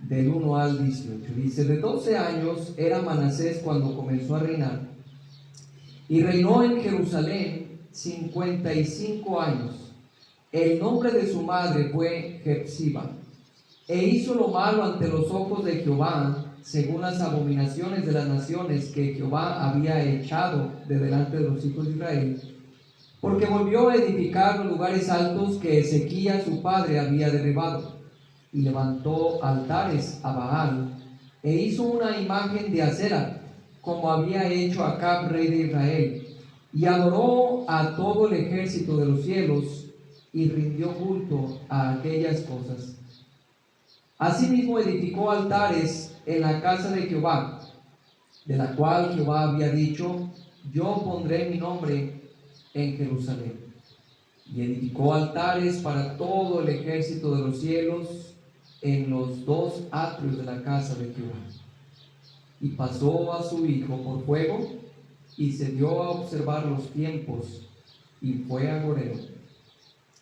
del 1 al 18. Dice: de 12 años era Manasés cuando comenzó a reinar, y reinó en Jerusalén 55 años. El nombre de su madre fue Jepsiba, e hizo lo malo ante los ojos de Jehová, según las abominaciones de las naciones que Jehová había echado de delante de los hijos de Israel, porque volvió a edificar los lugares altos que Ezequías su padre había derribado, y levantó altares a Baal, e hizo una imagen de acera, como había hecho Acab, rey de Israel, y adoró a todo el ejército de los cielos, y rindió culto a aquellas cosas. Asimismo edificó altares en la casa de Jehová, de la cual Jehová había dicho: yo pondré mi nombre en Jerusalén. Y edificó altares para todo el ejército de los cielos en los dos atrios de la casa de Jehová. Y pasó a su hijo por fuego, y se dio a observar los tiempos, y fue agorero,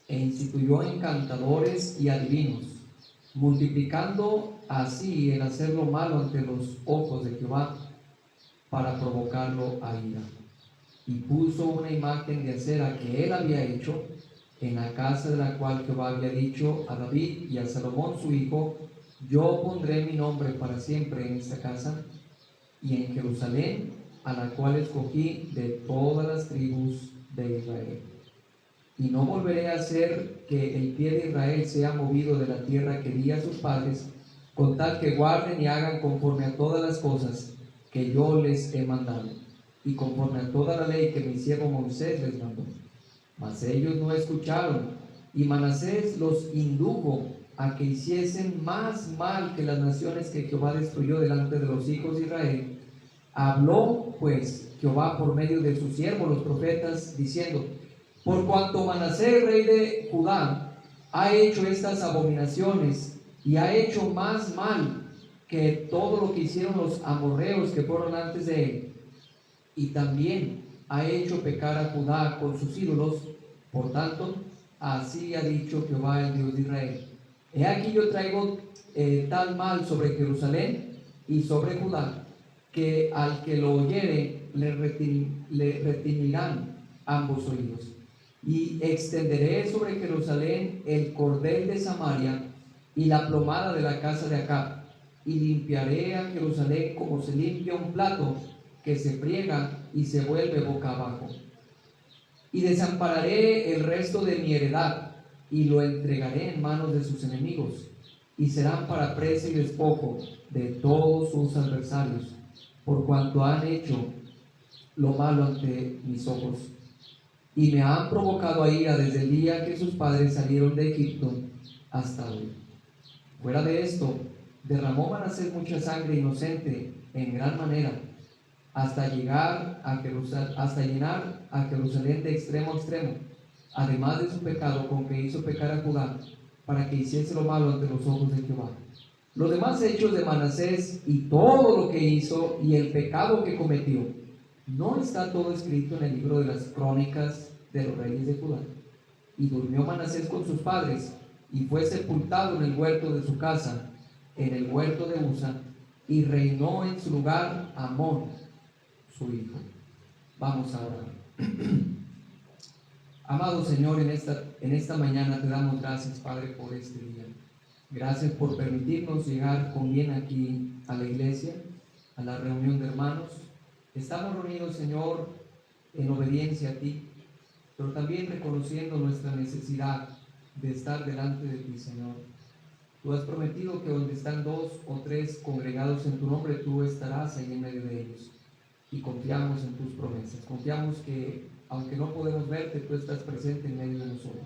e instituyó encantadores y adivinos, multiplicando así el hacer lo malo ante los ojos de Jehová, para provocarlo a ira. Y puso una imagen de acera que él había hecho en la casa de la cual Jehová había dicho a David y a Salomón su hijo: yo pondré mi nombre para siempre en esta casa y en Jerusalén, a la cual escogí de todas las tribus de Israel. Y no volveré a hacer que el pie de Israel sea movido de la tierra que di a sus padres, con tal que guarden y hagan conforme a todas las cosas que yo les he mandado, y conforme a toda la ley que mi siervo Moisés les mandó. Mas ellos no escucharon, y Manasés los indujo a que hiciesen más mal que las naciones que Jehová destruyó delante de los hijos de Israel. Habló pues Jehová por medio de sus siervos los profetas, diciendo: por cuanto Manasés rey de Judá ha hecho estas abominaciones y ha hecho más mal que todo lo que hicieron los amorreos que fueron antes de él, y también ha hecho pecar a Judá con sus ídolos, por tanto, así ha dicho Jehová, el Dios de Israel: he aquí yo traigo tal mal sobre Jerusalén y sobre Judá, que al que lo oyere le retiñirán ambos oídos. Y extenderé sobre Jerusalén el cordel de Samaria y la plomada de la casa de Acab, y limpiaré a Jerusalén como se limpia un plato que se friega y se vuelve boca abajo. Y desampararé el resto de mi heredad, y lo entregaré en manos de sus enemigos, y serán para presa y despojo de todos sus adversarios, por cuanto han hecho lo malo ante mis ojos, y me han provocado a ira desde el día que sus padres salieron de Egipto hasta hoy. Fuera de esto, derramó Manasés mucha sangre inocente en gran manera, hasta llegar a Jerusalén, hasta llenar a Jerusalén de extremo a extremo, además de su pecado con que hizo pecar a Judá, para que hiciese lo malo ante los ojos de Jehová. Los demás hechos de Manasés y todo lo que hizo y el pecado que cometió, ¿no está todo escrito en el libro de las crónicas de los reyes de Judá? Y durmió Manasés con sus padres, y fue sepultado en el huerto de su casa, en el huerto de Usa, y reinó en su lugar Amón, su hijo. Vamos a orar. Amado Señor, en esta mañana te damos gracias, Padre, por este día. Gracias por permitirnos llegar con bien aquí a la iglesia, a la reunión de hermanos. Estamos reunidos, Señor, en obediencia a ti, pero también reconociendo nuestra necesidad de estar delante de ti, Señor. Tú has prometido que donde están 2 o 3 congregados en tu nombre, tú estarás ahí en medio de ellos. Y confiamos en tus promesas. Confiamos que, aunque no podemos verte, tú estás presente en medio de nosotros.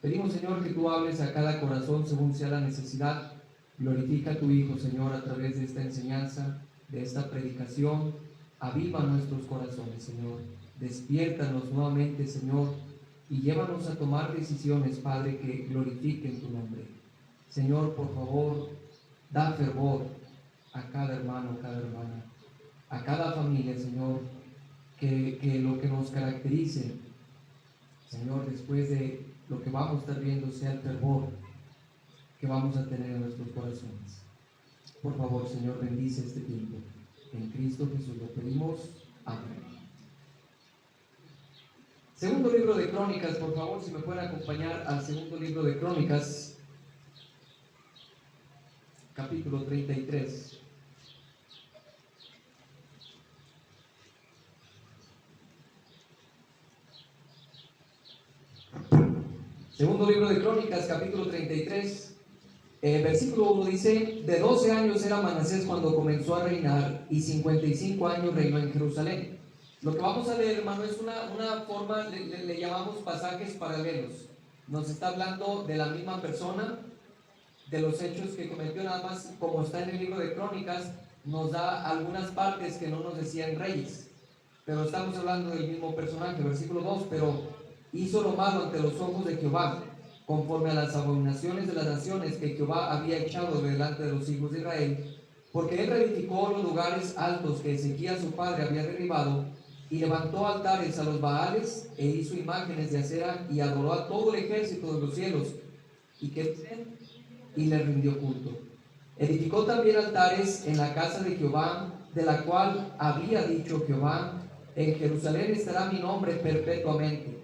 Pedimos, Señor, que tú hables a cada corazón según sea la necesidad. Glorifica a tu Hijo, Señor, a través de esta enseñanza, de esta predicación. Aviva nuestros corazones, Señor. Despiértanos nuevamente, Señor, y llévanos a tomar decisiones, Padre, que glorifiquen tu nombre. Señor, por favor, da fervor a cada hermano, a cada hermana, a cada familia, Señor, que lo que nos caracterice, Señor, después de lo que vamos a estar viendo, sea el fervor que vamos a tener en nuestros corazones. Por favor, Señor, bendice este tiempo. En Cristo Jesús lo pedimos. Amén. Segundo libro de Crónicas, por favor, si me pueden acompañar al segundo libro de Crónicas, capítulo 33. Segundo libro de Crónicas, capítulo 33. Versículo 1 dice: de 12 años era Manasés cuando comenzó a reinar, y 55 años reinó en Jerusalén. Lo que vamos a leer, hermano, es una forma, le llamamos pasajes paralelos. Nos está hablando de la misma persona, de los hechos que cometió, nada más como está en el libro de Crónicas, nos da algunas partes que no nos decían reyes, pero estamos hablando del mismo personaje. Versículo 2: pero hizo lo malo ante los ojos de Jehová, conforme a las abominaciones de las naciones que Jehová había echado delante de los hijos de Israel, porque él reedificó los lugares altos que Ezequías su padre había derribado, y levantó altares a los Baales, e hizo imágenes de acera, y adoró a todo el ejército de los cielos, y le rindió culto. Edificó también altares en la casa de Jehová, de la cual había dicho Jehová: en Jerusalén estará mi nombre perpetuamente.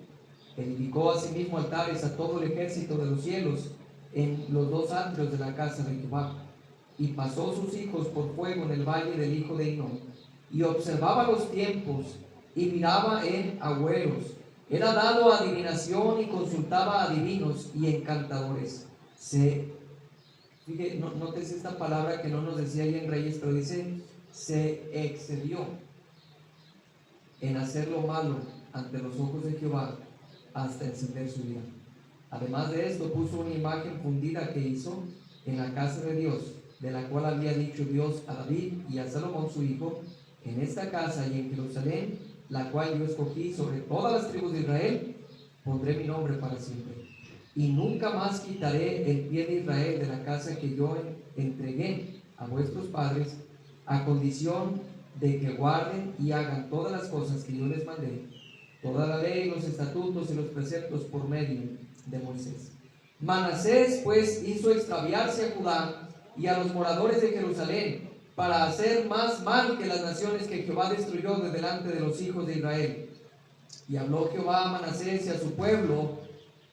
Edificó asimismo altares a todo el ejército de los cielos en los dos atrios de la casa de Jehová, y pasó sus hijos por fuego en el valle del hijo de Hinnom, y observaba los tiempos, y miraba en agüeros. Era dado a adivinación, y consultaba a adivinos y encantadores. Fíjate, notes esta palabra que no nos decía ahí en Reyes, pero dice: se excedió en hacer lo malo ante los ojos de Jehová, hasta encender su ira. Además de esto, puso una imagen fundida que hizo en la casa de Dios, de la cual había dicho Dios a David y a Salomón su hijo: en esta casa y en Jerusalén, la cual yo escogí sobre todas las tribus de Israel, pondré mi nombre para siempre, y nunca más quitaré el pie de Israel de la casa que yo entregué a vuestros padres, a condición de que guarden y hagan todas las cosas que yo les mandé, toda la ley, los estatutos y los preceptos por medio de Moisés. Manasés pues hizo extraviarse a Judá y a los moradores de Jerusalén, para hacer más mal que las naciones que Jehová destruyó de delante de los hijos de Israel. Y habló Jehová a Manasés y a su pueblo,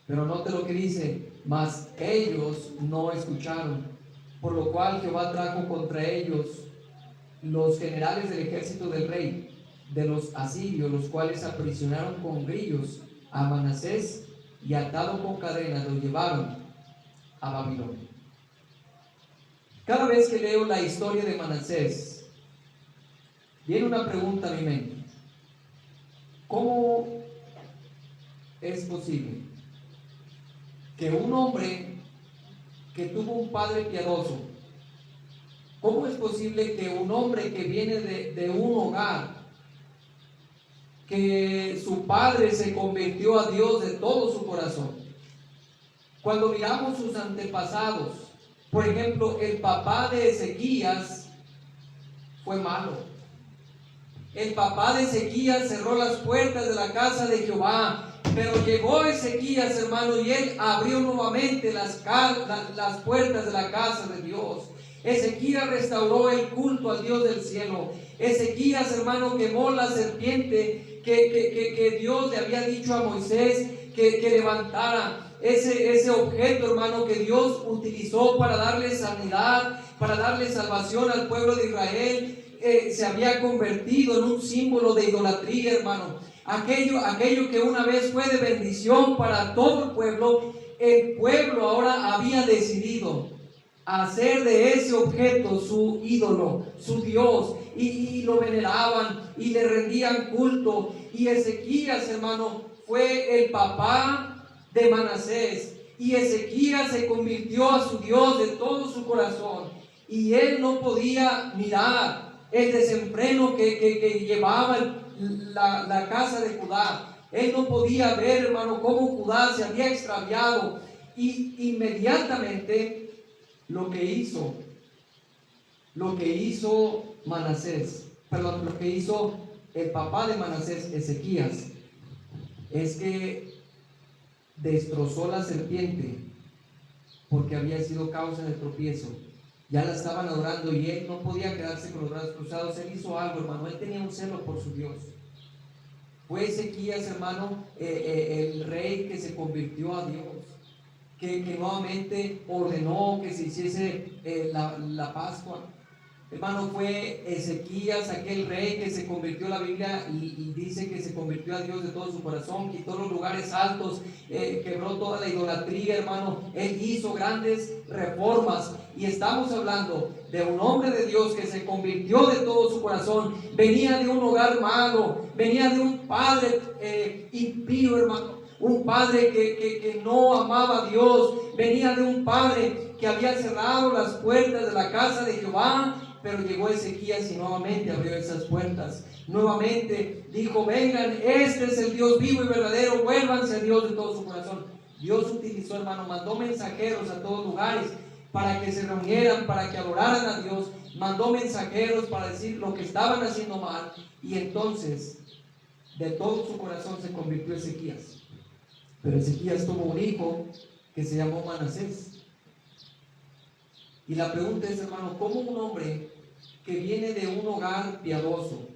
pero note lo que dice: mas ellos no escucharon, por lo cual Jehová trajo contra ellos los generales del ejército del rey de los asirios, los cuales aprisionaron con grillos a Manasés, y atado con cadenas lo llevaron a Babilonia. Cada vez que leo la historia de Manasés, viene una pregunta a mi mente: ¿cómo es posible que un hombre que tuvo un padre piadoso, cómo es posible que un hombre que viene de un hogar que su padre se convirtió a Dios de todo su corazón, cuando miramos sus antepasados, por ejemplo, el papá de Ezequías fue malo? El papá de Ezequías cerró las puertas de la casa de Jehová, pero llegó Ezequías, hermano, y él abrió nuevamente las puertas de la casa de Dios. Ezequías restauró el culto al Dios del cielo. Ezequías, hermano, quemó la serpiente que Dios le había dicho a Moisés que levantara. Ese objeto, hermano, que Dios utilizó para darle sanidad, para darle salvación al pueblo de Israel, se había convertido en un símbolo de idolatría, hermano. Aquello que una vez fue de bendición para todo el pueblo ahora había decidido hacer de ese objeto su ídolo, su Dios, y lo veneraban y le rendían culto. Y Ezequías, hermano, fue el papá de Manasés, y Ezequías se convirtió a su Dios de todo su corazón, y él no podía mirar el desenfreno que llevaba la casa de Judá. Él no podía ver, hermano, cómo Judá se había extraviado, y inmediatamente lo que hizo Manasés, perdón, lo que hizo el papá de Manasés, Ezequías, es que destrozó la serpiente, porque había sido causa de tropiezo ya la estaban adorando y él no podía quedarse con los brazos cruzados. Él hizo algo, hermano, él tenía un celo por su Dios. Fue Ezequías, hermano, el rey que se convirtió a Dios, que nuevamente ordenó que se hiciese la Pascua. Hermano, fue Ezequías, aquel rey que se convirtió a la Biblia y dice que se convirtió a Dios de todo su corazón, quitó los lugares altos, quebró toda la idolatría, hermano. Él hizo grandes reformas y estamos hablando de un hombre de Dios que se convirtió de todo su corazón. Venía de un hogar malo, venía de un padre impío, hermano. Un padre que no amaba a Dios, venía de un padre que había cerrado las puertas de la casa de Jehová. Pero llegó Ezequías y nuevamente abrió esas puertas. Nuevamente dijo: vengan, este es el Dios vivo y verdadero, vuélvanse a Dios de todo su corazón. Dios utilizó, hermano, mandó mensajeros a todos lugares para que se reunieran, para que adoraran a Dios. Mandó mensajeros para decir lo que estaban haciendo mal. Y entonces de todo su corazón se convirtió Ezequías. Pero Ezequías tuvo un hijo que se llamó Manasés. Y la pregunta es, hermano, ¿cómo un hombre que viene de un hogar piadoso,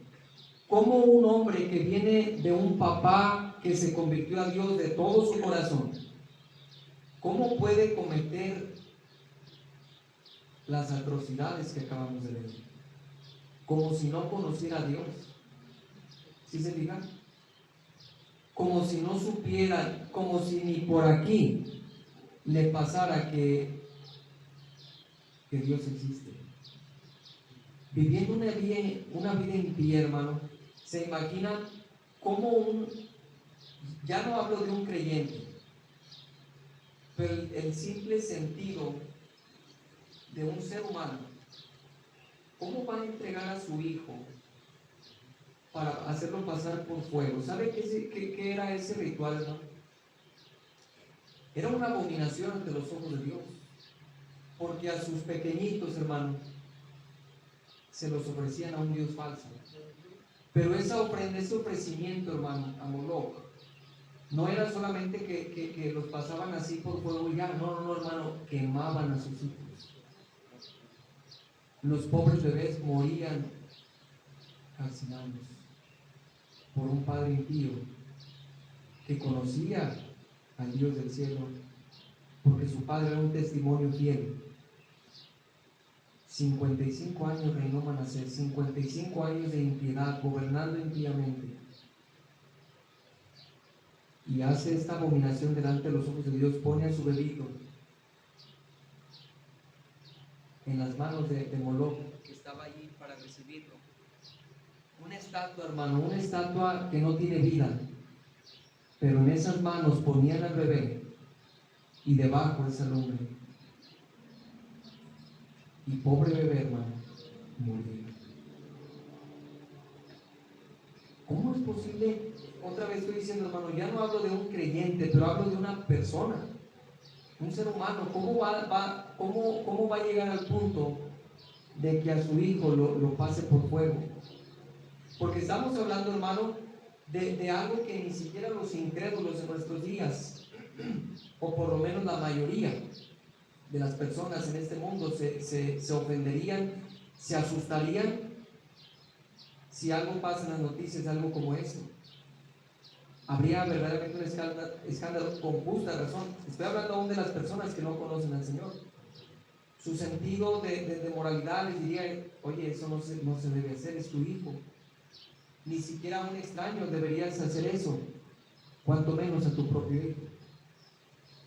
cómo un hombre que viene de un papá que se convirtió a Dios de todo su corazón, cómo puede cometer las atrocidades que acabamos de leer? Como si no conociera a Dios. ¿Sí se fijan? Como si no supiera, como si ni por aquí le pasara que Dios existe. Viviendo una vida impía, hermano. ¿Se imaginan cómo ya no hablo de un creyente, pero el simple sentido de un ser humano, cómo va a entregar a su hijo para hacerlo pasar por fuego? ¿Sabe qué era ese ritual, hermano? Era una abominación ante los ojos de Dios, porque a sus pequeñitos, hermano, se los ofrecían a un Dios falso. Pero esa ofrenda, ese ofrecimiento, hermano, a Moloch, no era solamente que los pasaban así por fuego y ya. No, hermano, quemaban a sus hijos. Los pobres bebés morían calcinados por un padre impío que conocía al Dios del cielo, porque su padre era un testimonio fiel. 55 años reinó Manasés, 55 años de impiedad, gobernando impíamente, y hace esta abominación delante de los ojos de Dios. Pone a su bebito en las manos de Moloch, que estaba allí para recibirlo. Una estatua, hermano, una estatua que no tiene vida, pero en esas manos ponían al bebé y debajo esa lumbre. Y pobre bebé, hermano, murió. ¿Cómo es posible? Otra vez estoy diciendo, hermano, ya no hablo de un creyente, pero hablo de una persona, un ser humano. ¿Cómo va a llegar al punto de que a su hijo lo pase por fuego? Porque estamos hablando, hermano, de algo que ni siquiera los incrédulos en nuestros días, o por lo menos la mayoría de las personas en este mundo, se ofenderían, se asustarían si algo pasa en las noticias, algo como esto. Habría verdaderamente un escándalo con justa razón. Estoy hablando aún de las personas que no conocen al Señor. Su sentido de moralidad les diría: oye, eso no se debe hacer, es tu hijo. Ni siquiera a un extraño deberías hacer eso, cuanto menos a tu propio hijo.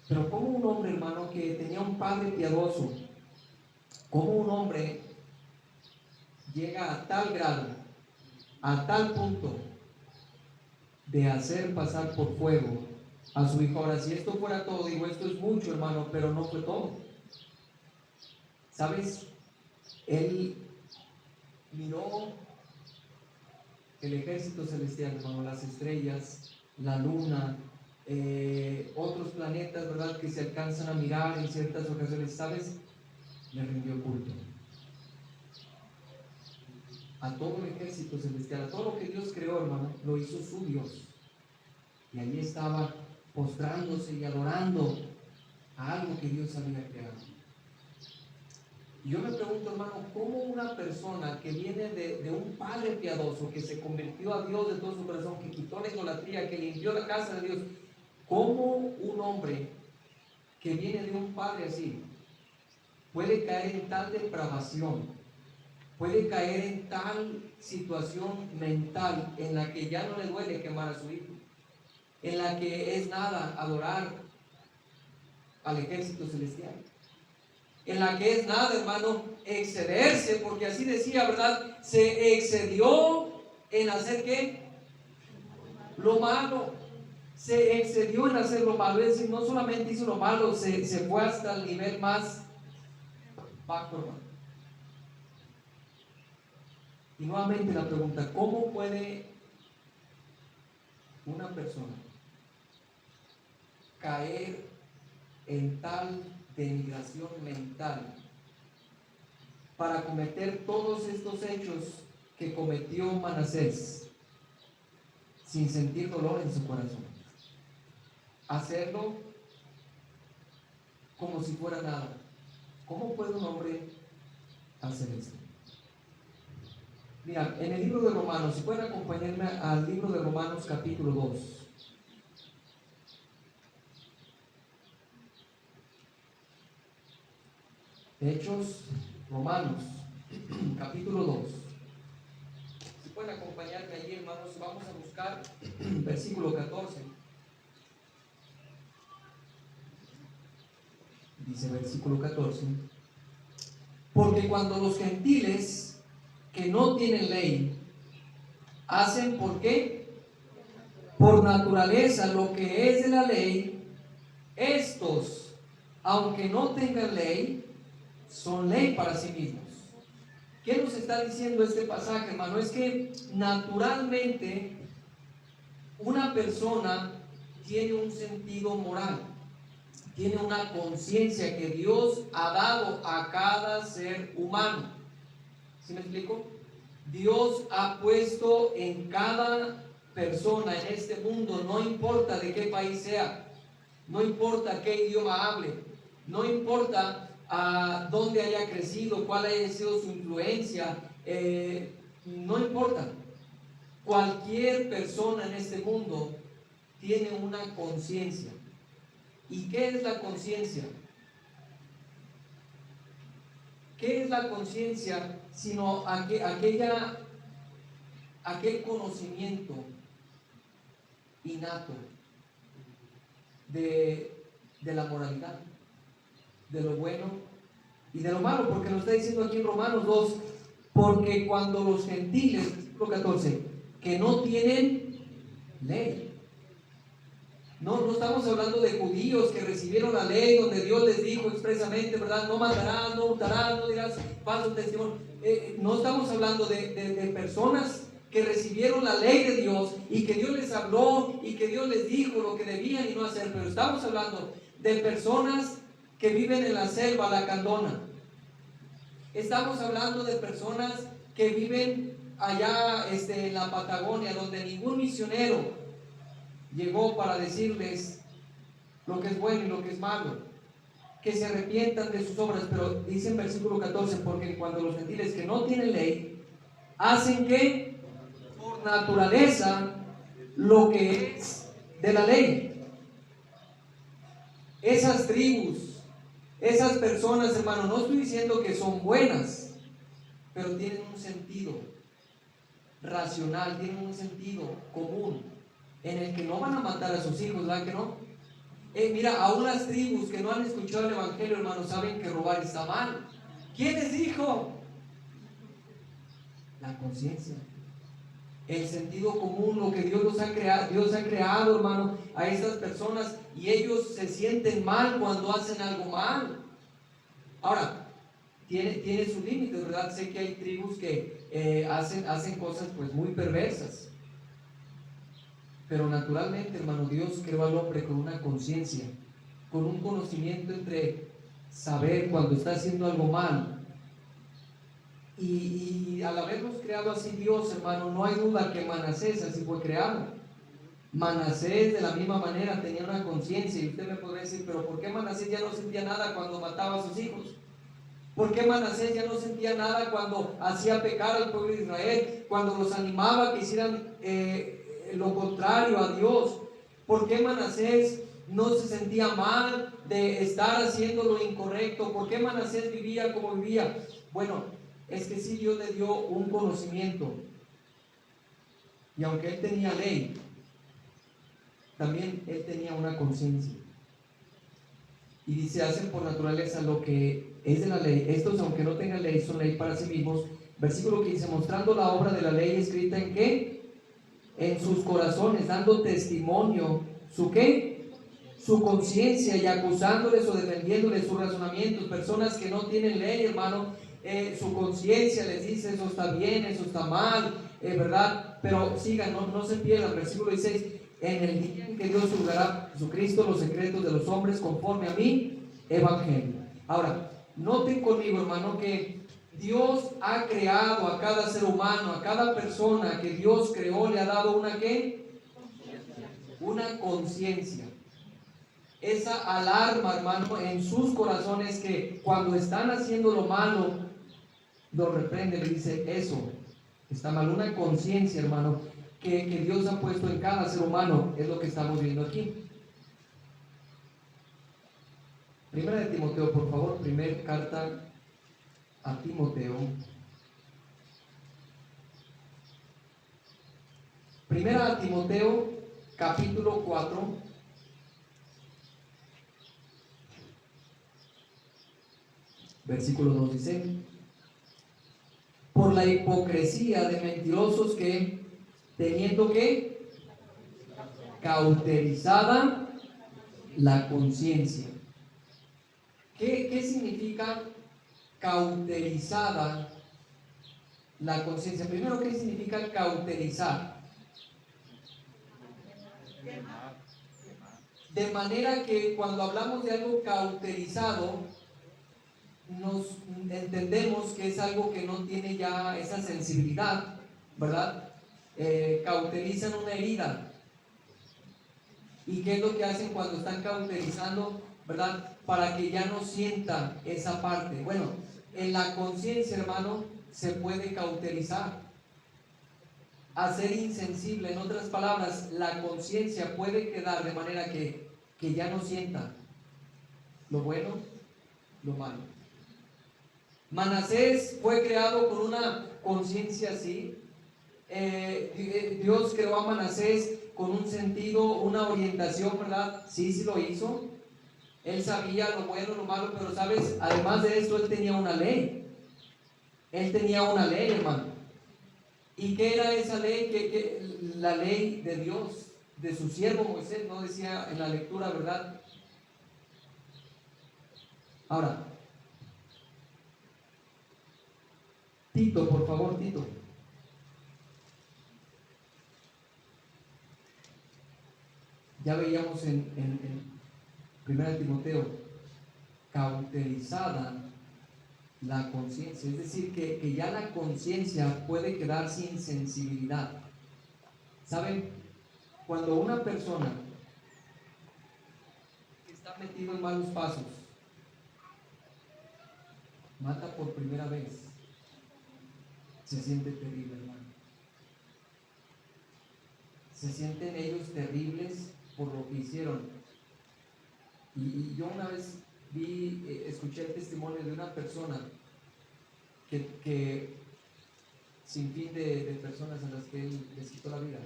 Pero como un hombre, hermano, que tenía un padre piadoso, como un hombre llega a tal grado, a tal punto de hacer pasar por fuego a su hijo. Ahora, si esto fuera todo, digo, esto es mucho, hermano, pero no fue todo. ¿Sabes? Él miró el ejército celestial, hermano, las estrellas, la luna, otros planetas, ¿verdad?, que se alcanzan a mirar en ciertas ocasiones. ¿Sabes? Le rindió culto a todo el ejército celestial, a todo lo que Dios creó, hermano, lo hizo su Dios. Y allí estaba postrándose y adorando a algo que Dios había creado. Y yo me pregunto, hermano, ¿cómo una persona que viene de un padre piadoso, que se convirtió a Dios de todo su corazón, que quitó la idolatría, que limpió la casa de Dios, cómo un hombre que viene de un padre así puede caer en tal depravación, puede caer en tal situación mental en la que ya no le duele quemar a su hijo, en la que es nada adorar al ejército celestial, en la que es nada, hermano, excederse, porque así decía, ¿verdad? Se excedió en hacer ¿qué? Lo malo. Se excedió en hacer lo malo, es decir, no solamente hizo lo malo, se fue hasta el nivel más bajo, hermano. Y nuevamente la pregunta, ¿cómo puede una persona caer en tal denigración mental para cometer todos estos hechos que cometió Manasés sin sentir dolor en su corazón? Hacerlo como si fuera nada. ¿Cómo puede un hombre hacer esto? Mira, en el libro de Romanos, si pueden acompañarme al libro de Romanos capítulo 2. Hechos, Romanos, capítulo 2. Si pueden acompañarme allí, hermanos, vamos a buscar versículo 14. Dice versículo 14: porque cuando los gentiles que no tienen ley hacen, ¿por qué? Por naturaleza lo que es de la ley, estos, aunque no tengan ley, son ley para sí mismos. ¿Qué nos está diciendo este pasaje, hermano? Es que naturalmente una persona tiene un sentido moral, tiene una conciencia que Dios ha dado a cada ser humano. ¿Sí me explico? Dios ha puesto en cada persona en este mundo, no importa de qué país sea, no importa qué idioma hable, no importa a dónde haya crecido, cuál haya sido su influencia, no importa. Cualquier persona en este mundo tiene una conciencia. ¿Y qué es la conciencia? ¿Qué es la conciencia? Sino aquel conocimiento innato de la moralidad, de lo bueno y de lo malo, porque nos está diciendo aquí en Romanos 2, porque cuando los gentiles, versículo 14, que no tienen ley. No estamos hablando de judíos que recibieron la ley donde Dios les dijo expresamente, ¿verdad? No matarás, no hurtarás, no dirás falso testimonio. No estamos hablando de personas que recibieron la ley de Dios y que Dios les habló y que Dios les dijo lo que debían y no hacer, pero estamos hablando de personas que viven en la selva lacandona. Estamos hablando de personas que viven allá en la Patagonia, donde ningún misionero llegó para decirles lo que es bueno y lo que es malo, que se arrepientan de sus obras. Pero dice en versículo 14, porque cuando los gentiles que no tienen ley hacen que por naturaleza lo que es de la ley, esas tribus, esas personas, hermano, no estoy diciendo que son buenas, pero tienen un sentido racional, tienen un sentido común en el que no van a matar a sus hijos, ¿verdad que no? Mira, aún las tribus que no han escuchado el evangelio, hermano, saben que robar está mal. ¿Quién les dijo? La conciencia, el sentido común, lo que Dios ha creado, hermano, a estas personas, y ellos se sienten mal cuando hacen algo mal. Ahora, tiene sus límites, ¿verdad? Sé que hay tribus que hacen cosas pues muy perversas. Pero naturalmente, hermano, Dios creó al hombre con una conciencia, con un conocimiento entre saber cuando está haciendo algo mal. Y al habernos creado así Dios, hermano, no hay duda que Manasés así fue creado. Manasés de la misma manera tenía una conciencia. Y usted me podría decir, pero ¿por qué Manasés ya no sentía nada cuando mataba a sus hijos? ¿Por qué Manasés ya no sentía nada cuando hacía pecar al pueblo de Israel? Cuando los animaba a que hicieran lo contrario a Dios. ¿Por qué Manasés no se sentía mal de estar haciendo lo incorrecto? ¿Por qué Manasés vivía como vivía? Bueno, es que sí, Dios le dio un conocimiento. Y aunque él tenía ley, también él tenía una conciencia. Y dice, hacen por naturaleza lo que es de la ley. Estos, aunque no tengan ley, son ley para sí mismos. Versículo 15, mostrando la obra de la ley escrita en ¿qué? En sus corazones, dando testimonio, ¿su qué? Su conciencia, y acusándoles o defendiéndoles sus razonamientos. Personas que no tienen ley, hermano, su conciencia les dice, eso está bien, eso está mal, ¿verdad? Pero sigan, no se pierdan. Versículo 16, en el día en que Dios juzgará Jesucristo los secretos de los hombres conforme a mi evangelio. Ahora, noten conmigo, hermano, que Dios ha creado a cada ser humano, a cada persona que Dios creó, le ha dado una ¿qué? Una conciencia. Esa alarma, hermano, en sus corazones, que cuando están haciendo lo malo, lo reprende, le dice, eso está mal. Una conciencia, hermano, que Dios ha puesto en cada ser humano, es lo que estamos viendo aquí. Primera de Timoteo, por favor, primera carta a Timoteo. Primera a Timoteo, capítulo 4. Versículo 2 dice, por la hipocresía de mentirosos que, teniendo que cauterizada la conciencia. ¿Qué significa cauterizada la conciencia? Primero, ¿qué significa cauterizar? De manera que cuando hablamos de algo cauterizado, nos entendemos que es algo que no tiene ya esa sensibilidad, ¿verdad? Cauterizan una herida. ¿Y qué es lo que hacen cuando están cauterizando, verdad? Para que ya no sienta esa parte. Bueno, en la conciencia, hermano, se puede cauterizar, hacer insensible. En otras palabras, la conciencia puede quedar de manera que ya no sienta lo bueno, lo malo. Manasés fue creado con una conciencia así. Dios creó a Manasés con un sentido, una orientación, ¿verdad? Sí lo hizo. Él sabía lo bueno, lo malo, pero sabes, además de esto, él tenía una ley. Él tenía una ley, hermano. ¿Y qué era esa ley? La ley de Dios, de su siervo Moisés, no decía en la lectura, ¿verdad? Ahora, Tito, por favor, Tito. Ya veíamos en 1 Timoteo, cauterizada la conciencia, es decir, que ya la conciencia puede quedar sin sensibilidad. ¿Saben? Cuando una persona está metido en malos pasos, mata por primera vez, se siente terrible, hermano. Se sienten ellos terribles por lo que hicieron. Y yo una vez escuché el testimonio de una persona que sin fin de personas a las que él les quitó la vida.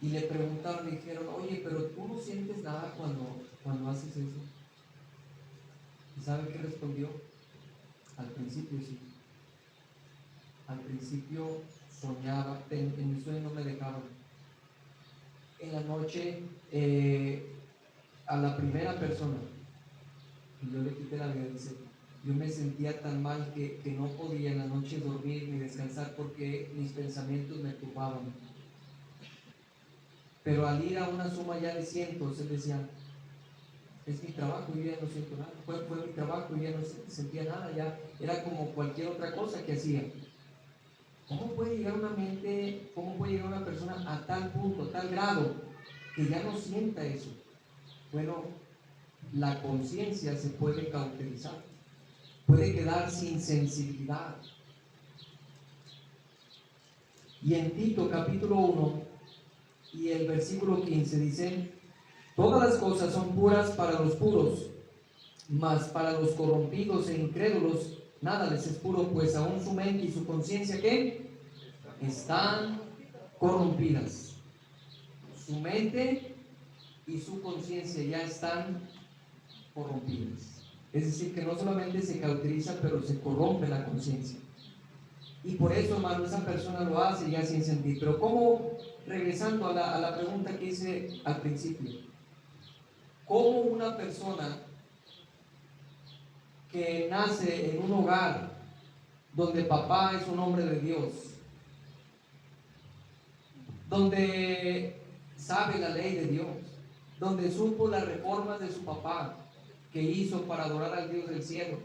Y le preguntaron, le dijeron, oye, pero tú no sientes nada cuando haces eso. ¿Y sabe qué respondió? Al principio sí. Al principio soñaba, en mi sueño no me dejaban. En la noche, a la primera persona que yo le quité la vida, dice, yo me sentía tan mal que no podía en la noche dormir ni descansar porque mis pensamientos me turbaban. Pero al ir a una suma ya de cientos, él decía, es mi trabajo, yo ya no siento nada, fue mi trabajo, yo ya no sentía nada, ya era como cualquier otra cosa que hacía. ¿Cómo puede llegar una mente, cómo puede llegar una persona a tal punto, a tal grado, que ya no sienta eso? Bueno, la conciencia se puede cauterizar, puede quedar sin sensibilidad. Y en Tito capítulo 1 y el versículo 15 dice: todas las cosas son puras para los puros, mas para los corrompidos e incrédulos nada les es puro, pues aún su mente y su conciencia, ¿qué? Están corrompidas. Su mente y su conciencia ya están corrompidas. Es decir, que no solamente se cauteriza, pero se corrompe la conciencia. Y por eso, hermano, esa persona lo hace ya sin sentir. Pero ¿cómo, regresando a la pregunta que hice al principio, cómo una persona que nace en un hogar donde papá es un hombre de Dios, donde sabe la ley de Dios, donde supo las reformas de su papá que hizo para adorar al Dios del cielo,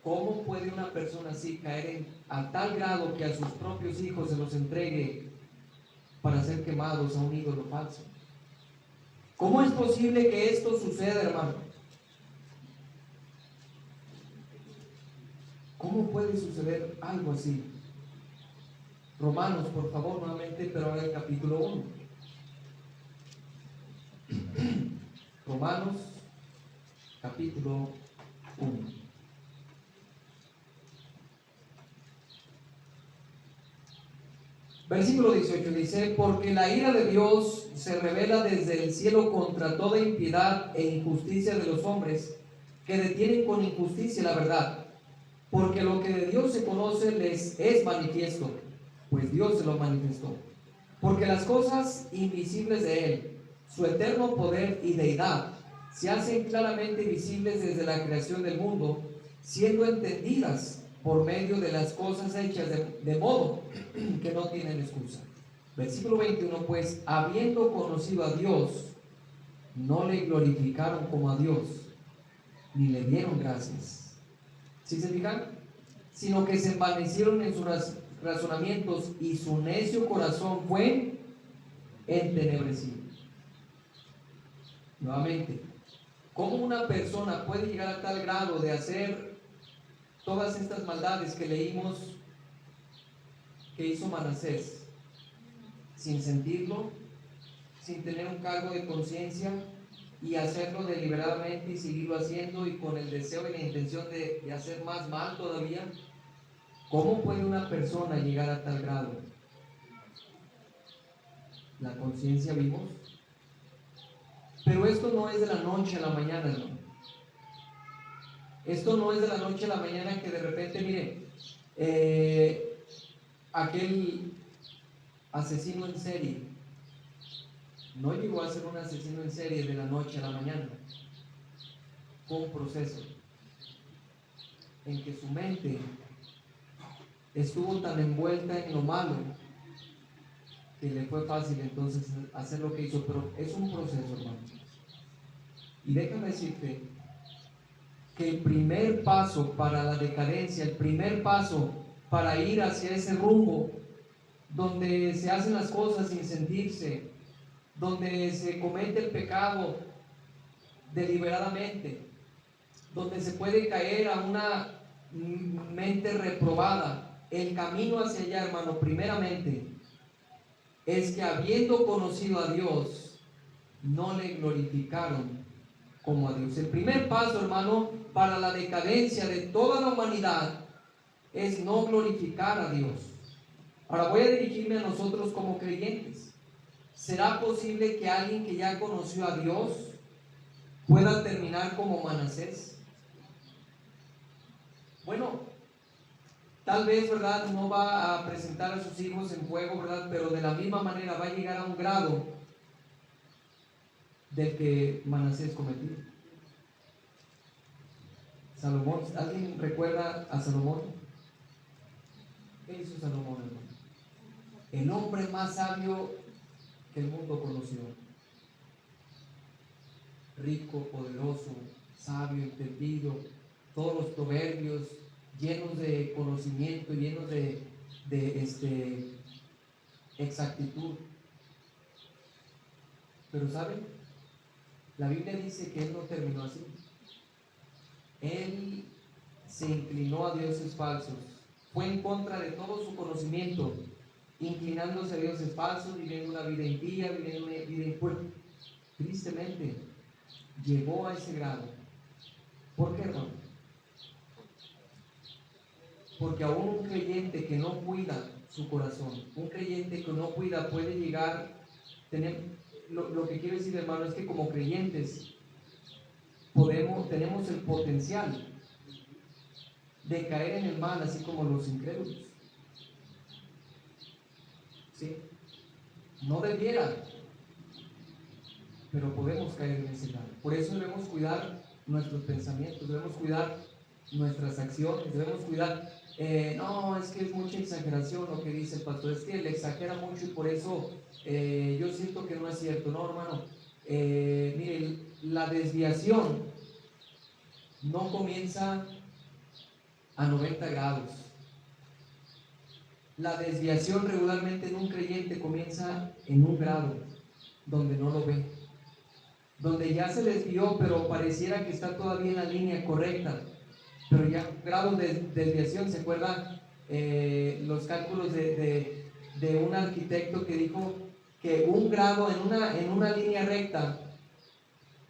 cómo puede una persona así caer a tal grado que a sus propios hijos se los entregue para ser quemados a un ídolo falso? ¿Cómo es posible que esto suceda, hermano? ¿Cómo puede suceder algo así? Romanos, por favor, nuevamente, pero ahora el capítulo 1. Romanos, capítulo 1. Versículo 18 dice: porque la ira de Dios se revela desde el cielo contra toda impiedad e injusticia de los hombres, que detienen con injusticia la verdad. Porque lo que de Dios se conoce les es manifiesto, pues Dios se lo manifestó. Porque las cosas invisibles de Él, su eterno poder y deidad, se hacen claramente visibles desde la creación del mundo, siendo entendidas por medio de las cosas hechas, de modo que no tienen excusa. Versículo 21, pues habiendo conocido a Dios, no le glorificaron como a Dios, ni le dieron gracias. ¿Sí se fijan? Sino que se envanecieron en sus razonamientos, y su necio corazón fue entenebrecido. Nuevamente, ¿cómo una persona puede llegar a tal grado de hacer todas estas maldades que leímos que hizo Manasés, sin sentirlo, sin tener un cargo de conciencia, y hacerlo deliberadamente y seguirlo haciendo, y con el deseo y la intención de hacer más mal todavía? ¿Cómo puede una persona llegar a tal grado? La conciencia vimos. Pero esto no es de la noche a la mañana, ¿no? Esto no es de la noche a la mañana que de repente, mire, aquel asesino en serie no llegó a ser un asesino en serie de la noche a la mañana. Fue un proceso en que su mente estuvo tan envuelta en lo malo que le fue fácil entonces hacer lo que hizo. Pero es un proceso, hermano. Y déjame decirte que el primer paso para la decadencia, el primer paso para ir hacia ese rumbo donde se hacen las cosas sin sentirse, donde se comete el pecado deliberadamente, donde se puede caer a una mente reprobada, el camino hacia allá, hermano, primeramente es que habiendo conocido a Dios, no le glorificaron como a Dios. El primer paso, hermano, para la decadencia de toda la humanidad es no glorificar a Dios. Ahora voy a dirigirme a nosotros como creyentes. ¿Será posible que alguien que ya conoció a Dios pueda terminar como Manasés? Bueno, tal vez, ¿verdad?, no va a presentar a sus hijos en fuego, ¿verdad?, pero de la misma manera va a llegar a un grado del que Manasés cometió. Salomón, ¿alguien recuerda a Salomón? ¿Qué hizo Salomón, hermano? El hombre más sabio que el mundo conoció. Rico, poderoso, sabio, entendido, todos los proverbios llenos de conocimiento, llenos de exactitud. Pero ¿saben? la Biblia dice que él no terminó así. Él se inclinó a dioses falsos, fue en contra de todo su conocimiento, inclinándose a dioses falsos, viviendo una vida impía, viviendo una vida impura. Tristemente, llegó a ese grado. ¿Por qué, hermano? Porque aún un creyente que no cuida su corazón, un creyente que no cuida puede llegar, lo que quiero decir, hermano, es que como creyentes tenemos el potencial de caer en el mal, así como los incrédulos. ¿Sí? No debiera, pero podemos caer en ese mal. Por eso debemos cuidar nuestros pensamientos, debemos cuidar nuestras acciones, debemos cuidar. No, es que es mucha exageración lo que dice el pastor, es que él exagera mucho y por eso yo siento que no es cierto. No, hermano, mire, la desviación no comienza a 90 grados. La desviación regularmente en un creyente comienza en un grado donde no lo ve, donde ya se desvió, pero pareciera que está todavía en la línea correcta, pero ya grado de desviación. ¿Se acuerdan los cálculos de un arquitecto que dijo que un grado en una línea recta,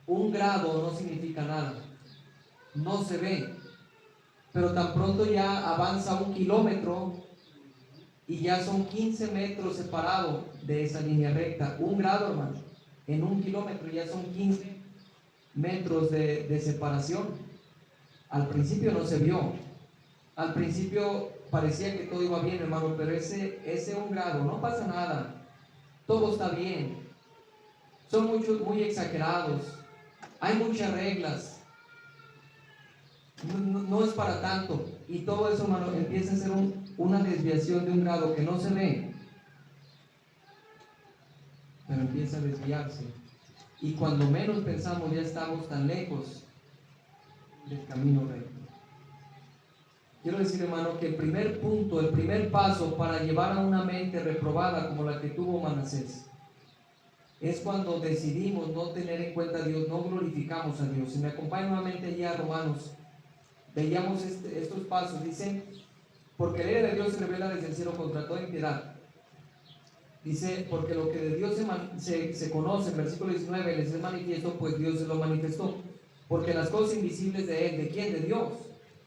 un grado no significa nada, no se ve, pero tan pronto ya avanza 1 kilómetro y ya son 15 metros separados de esa línea recta. Un grado, hermano, en 1 kilómetro ya son 15 metros de separación. Al principio no se vio, al principio parecía que todo iba bien, hermano, pero ese 1 grado, no pasa nada, todo está bien. Son muchos muy exagerados, hay muchas reglas, no es para tanto, y todo eso, hermano, empieza a ser una desviación de 1 grado que no se ve, pero empieza a desviarse, y cuando menos pensamos ya estamos tan lejos del camino recto. Quiero decir, hermano, que el primer punto, el primer paso para llevar a una mente reprobada como la que tuvo Manasés, es cuando decidimos no tener en cuenta a Dios, no glorificamos a Dios. Si me acompañan nuevamente allí a Romanos, veíamos estos pasos. Dice, porque la ira de Dios se revela desde el cielo contra toda impiedad. Dice, porque lo que de Dios se conoce, en versículo 19, les es manifiesto, pues Dios se lo manifestó. Porque las cosas invisibles de Él, ¿de quién? De Dios.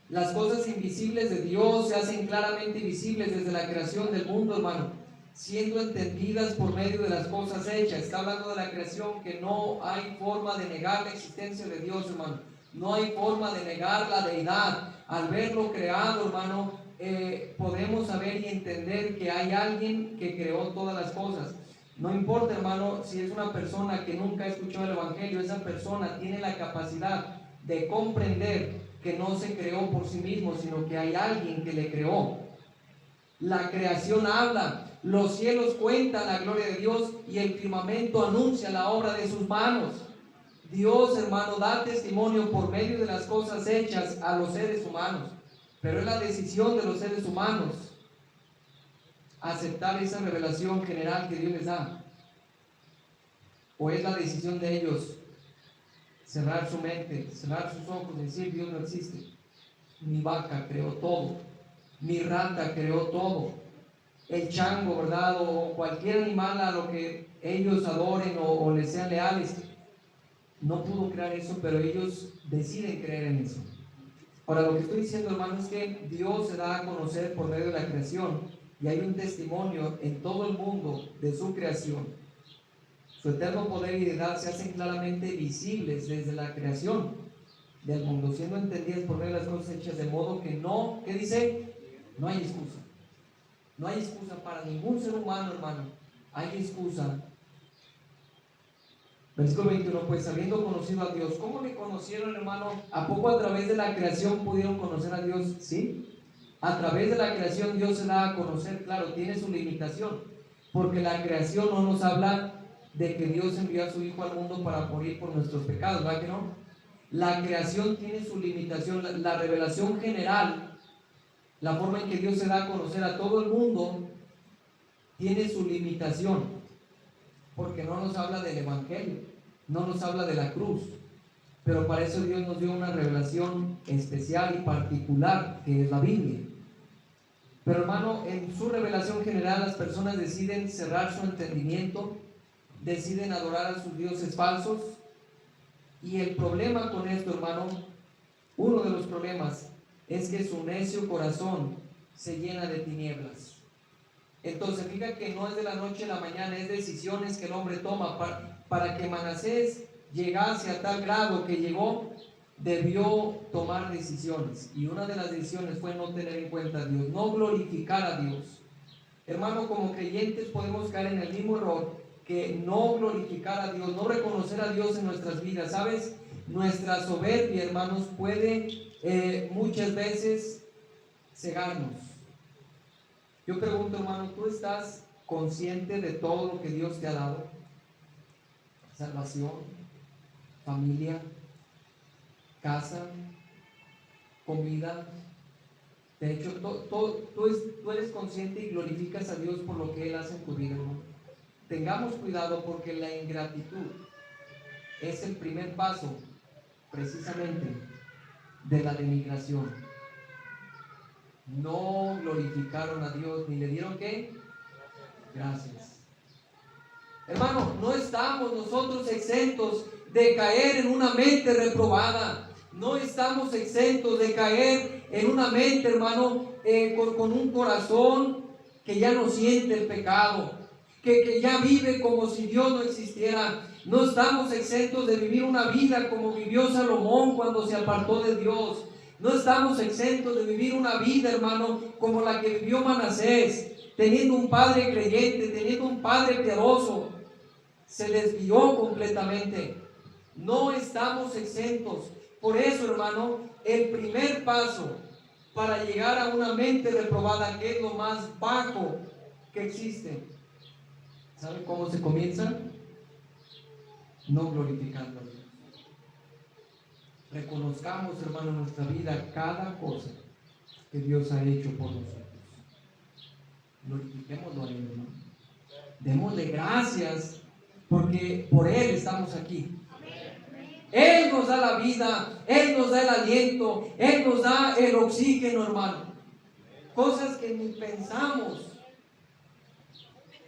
Las cosas invisibles de Dios se hacen claramente visibles desde la creación del mundo, hermano, siendo entendidas por medio de las cosas hechas. Está hablando de la creación, que no hay forma de negar la existencia de Dios, hermano. No hay forma de negar la deidad. Al verlo creado, hermano, podemos saber y entender que hay alguien que creó todas las cosas. No importa, hermano, si es una persona que nunca ha escuchado el Evangelio, esa persona tiene la capacidad de comprender que no se creó por sí mismo, sino que hay alguien que le creó. La creación habla, los cielos cuentan la gloria de Dios y el firmamento anuncia la obra de sus manos. Dios, hermano, da testimonio por medio de las cosas hechas a los seres humanos, pero es la decisión de los seres humanos aceptar esa revelación general que Dios les da, o es la decisión de ellos cerrar su mente, cerrar sus ojos y decir: Dios no existe. Mi vaca creó todo, mi rata creó todo, el chango, ¿verdad? O cualquier animal a lo que ellos adoren o les sean leales, no pudo crear eso, pero ellos deciden creer en eso. Ahora, lo que estoy diciendo, hermano, es que Dios se da a conocer por medio de la creación, y hay un testimonio en todo el mundo de su creación. Su eterno poder y deidad se hacen claramente visibles desde la creación del mundo, siendo entendidas por medio de las cosas hechas, de modo que no, ¿qué dice? No hay excusa. No hay excusa para ningún ser humano, hermano. Hay excusa. Versículo 21, pues habiendo conocido a Dios, ¿cómo le conocieron, hermano? ¿A poco a través de la creación pudieron conocer a Dios? Sí. A través de la creación Dios se da a conocer, claro, tiene su limitación, porque la creación no nos habla de que Dios envió a su Hijo al mundo para morir por nuestros pecados, ¿verdad que no? La creación tiene su limitación. La revelación general, la forma en que Dios se da a conocer a todo el mundo, tiene su limitación, porque no nos habla del Evangelio. no nos habla de la cruz, pero para eso Dios nos dio una revelación especial y particular, que es la Biblia. Pero hermano, en su revelación general las personas deciden cerrar su entendimiento, deciden adorar a sus dioses falsos. Y el problema con esto, hermano, uno de los problemas es que su necio corazón se llena de tinieblas. Entonces, fíjate que no es de la noche a la mañana, es decisiones que el hombre toma. Para que Manasés llegase a tal grado que llegó, debió tomar decisiones. Y una de las decisiones fue no tener en cuenta a Dios, no glorificar a Dios. Hermano, como creyentes podemos caer en el mismo error, que no glorificar a Dios, no reconocer a Dios en nuestras vidas. ¿Sabes? Nuestra soberbia, hermanos, puede muchas veces cegarnos. Yo pregunto, hermano, ¿tú estás consciente de todo lo que Dios te ha dado? Salvación, familia, casa, comida, techo. Tú eres consciente y glorificas a Dios por lo que Él hace en tu vida, hermano. Tengamos cuidado, porque la ingratitud es el primer paso precisamente de la denigración. No glorificaron a Dios ni le dieron ¿qué? Gracias. Hermano, no estamos nosotros exentos de caer en una mente reprobada. No estamos exentos de caer en una mente, hermano, con un corazón que ya no siente el pecado, que ya vive como si Dios no existiera. No estamos exentos de vivir una vida como vivió Salomón cuando se apartó de Dios. No estamos exentos de vivir una vida, hermano, como la que vivió Manasés, teniendo un padre creyente, teniendo un padre piadoso. Se desvió completamente. No estamos exentos. Por eso, hermano, el primer paso para llegar a una mente reprobada, que es lo más bajo que existe, ¿sabe cómo se comienza? No glorificando a Dios. Reconozcamos, hermano, en nuestra vida cada cosa que Dios ha hecho por nosotros. Glorifiquémoslo a Él, hermano. Démosle gracias, porque por Él estamos aquí. Él nos da la vida, Él nos da el aliento, Él nos da el oxígeno, hermano. Cosas que ni pensamos.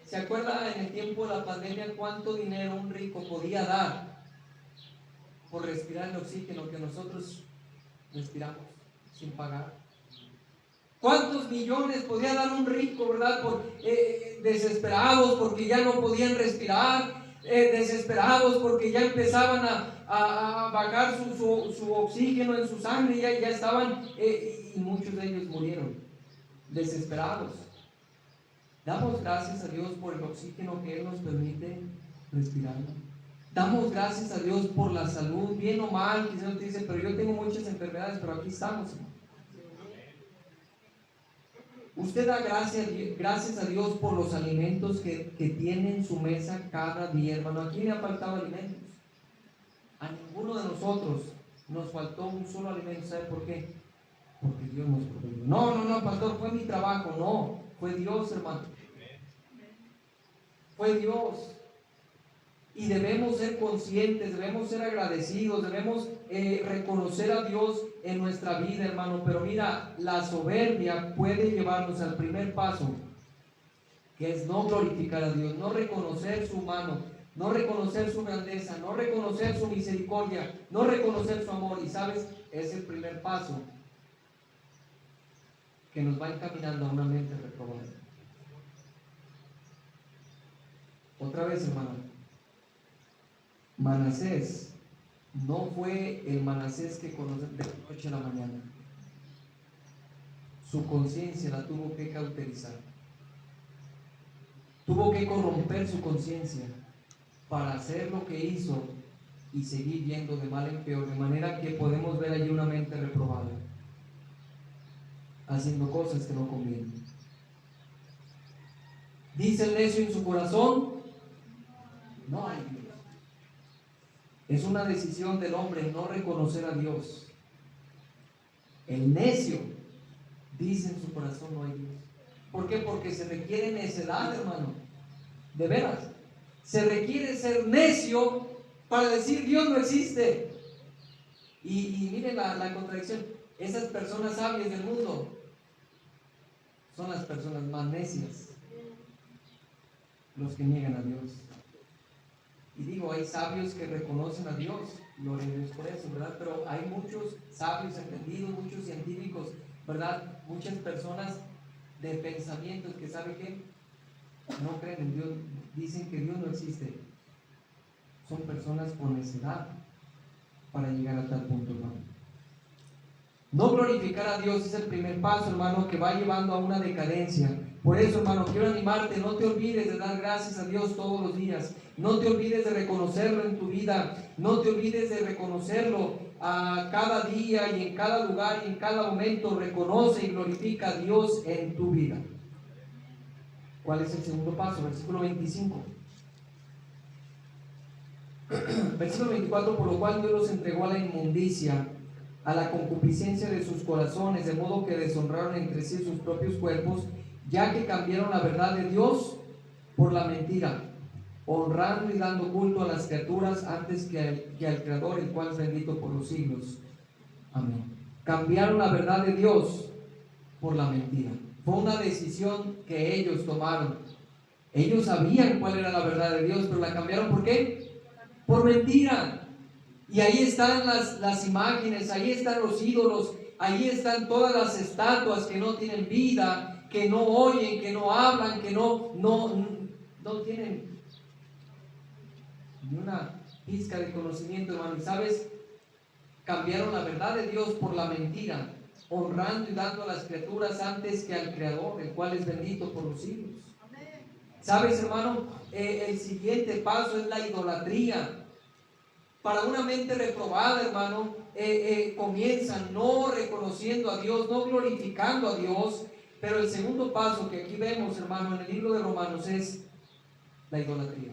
¿Se acuerda en el tiempo de la pandemia cuánto dinero un rico podía dar por respirar el oxígeno que nosotros respiramos sin pagar? ¿Cuántos millones podía dar un rico, verdad? Desesperados porque ya no podían respirar, desesperados porque ya empezaban a bajar su oxígeno en su sangre, ya estaban, y muchos de ellos murieron, desesperados. Damos gracias a Dios por el oxígeno que Él nos permite respirar. Damos gracias a Dios por la salud, bien o mal. Quizás te dice, pero yo tengo muchas enfermedades, pero aquí estamos, hermano. Usted da gracias a Dios por los alimentos que tiene en su mesa cada día, hermano. ¿A quién le ha faltado alimentos? A ninguno de nosotros nos faltó un solo alimento. ¿Sabe por qué? Porque Dios nos proveyó. No, pastor, fue mi trabajo. No, fue Dios, hermano. Fue Dios. Y debemos ser conscientes, debemos ser agradecidos, debemos reconocer a Dios en nuestra vida, hermano. Pero mira, la soberbia puede llevarnos al primer paso, que es no glorificar a Dios, no reconocer su mano, no reconocer su grandeza, no reconocer su misericordia, no reconocer su amor. Y sabes, es el primer paso que nos va encaminando a una mente reprobada. Otra vez, hermano, Manasés no fue el Manasés que conocemos de la noche a la mañana. Su conciencia la tuvo que cauterizar. Tuvo que corromper su conciencia para hacer lo que hizo y seguir yendo de mal en peor, de manera que podemos ver allí una mente reprobada, haciendo cosas que no convienen. Dice el necio en su corazón, no hay Dios. Es una decisión del hombre no reconocer a Dios. El necio dice en su corazón, no hay Dios. ¿Por qué? Porque se requiere necedad, hermano. De veras. Se requiere ser necio para decir Dios no existe. Y miren la contradicción. Esas personas sabias del mundo son las personas más necias, los que niegan a Dios. Y digo, hay sabios que reconocen a Dios, gloria a Dios por eso, ¿verdad? Pero hay muchos sabios entendidos, muchos científicos, ¿verdad? Muchas personas de pensamientos que saben que no creen en Dios, dicen que Dios no existe. Son personas con necedad para llegar a tal punto, hermano. No glorificar a Dios es el primer paso, hermano, que va llevando a una decadencia. Por eso, hermano, quiero animarte, no te olvides de dar gracias a Dios todos los días. No te olvides de reconocerlo en tu vida. No te olvides de reconocerlo a cada día y en cada lugar y en cada momento. Reconoce y glorifica a Dios en tu vida. ¿Cuál es el segundo paso? Versículo 25. Versículo 24, por lo cual Dios los entregó a la inmundicia, a la concupiscencia de sus corazones, de modo que deshonraron entre sí sus propios cuerpos, ya que cambiaron la verdad de Dios por la mentira, honrando y dando culto a las criaturas antes que al Creador, el cual es bendito por los siglos. Amén. Cambiaron la verdad de Dios por la mentira. Fue una decisión que ellos tomaron. Ellos sabían cuál era la verdad de Dios, pero la cambiaron. ¿Por qué? Por mentira. Y ahí están las imágenes, ahí están los ídolos, ahí están todas las estatuas que no tienen vida, que no oyen, que no hablan, que no tienen ni una pizca de conocimiento, hermano. Y sabes, cambiaron la verdad de Dios por la mentira, honrando y dando a las criaturas antes que al Creador, el cual es bendito por los siglos. Sabes, hermano, el siguiente paso es la idolatría. Para una mente reprobada, hermano, comienzan no reconociendo a Dios, no glorificando a Dios. Pero el segundo paso que aquí vemos, hermano, en el libro de Romanos es la idolatría.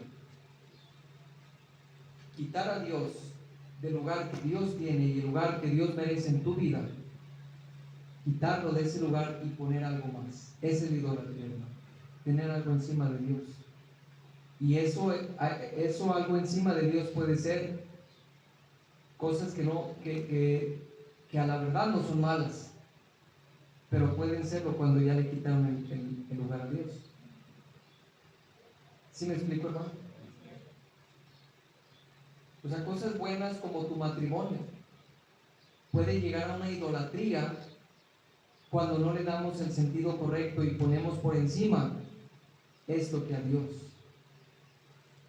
Quitar a Dios del lugar que Dios tiene y el lugar que Dios merece en tu vida. Quitarlo de ese lugar y poner algo más. Esa es la idolatría, hermano. Tener algo encima de Dios. Y eso algo encima de Dios puede ser cosas que a la verdad no son malas, pero pueden serlo cuando ya le quitaron el lugar a Dios. ¿Sí me explico, hermano? O sea, cosas buenas como tu matrimonio puede llegar a una idolatría cuando no le damos el sentido correcto y ponemos por encima esto que a Dios.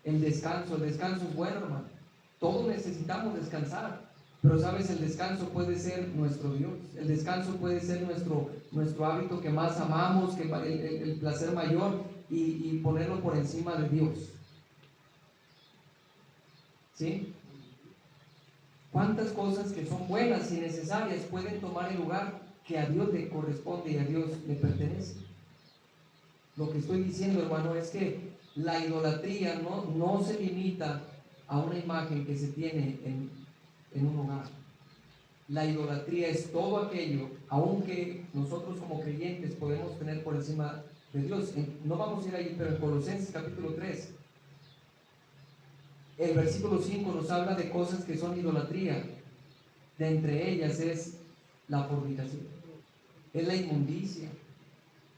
El descanso es bueno, hermano. Todos necesitamos descansar, pero sabes, el descanso puede ser nuestro Dios. El descanso puede ser nuestro hábito que más amamos, que el placer mayor, y ponerlo por encima de Dios. ¿Sí? ¿Cuántas cosas que son buenas y necesarias pueden tomar el lugar que a Dios le corresponde y a Dios le pertenece? Lo que estoy diciendo, hermano, es que la idolatría no se limita a una imagen que se tiene en un hogar. La idolatría es todo aquello, aunque nosotros como creyentes podemos tener por encima de Dios. No vamos a ir ahí, pero en Colosenses capítulo 3, el versículo 5 nos habla de cosas que son idolatría. De entre ellas es la fornicación, es la inmundicia.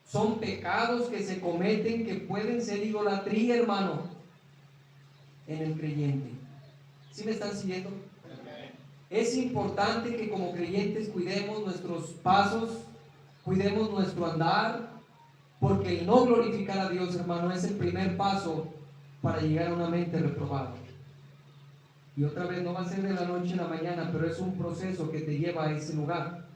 Son pecados que se cometen que pueden ser idolatría, hermano, en el creyente. ¿Sí me están siguiendo? Es importante que como creyentes cuidemos nuestros pasos, cuidemos nuestro andar, porque el no glorificar a Dios, hermano, es el primer paso para llegar a una mente reprobada. Y otra vez, no va a ser de la noche a la mañana, pero es un proceso que te lleva a ese lugar.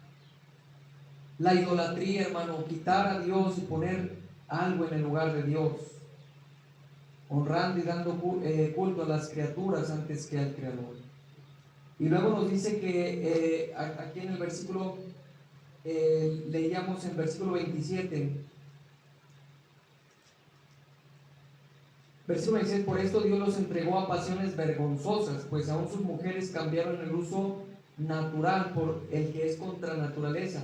La idolatría, hermano, quitar a Dios y poner algo en el lugar de Dios, honrando y dando culto a las criaturas antes que al Creador. Y luego nos dice que aquí en el versículo, leíamos en versículo 27, versículo 26, por esto Dios los entregó a pasiones vergonzosas, pues aún sus mujeres cambiaron el uso natural por el que es contra naturaleza.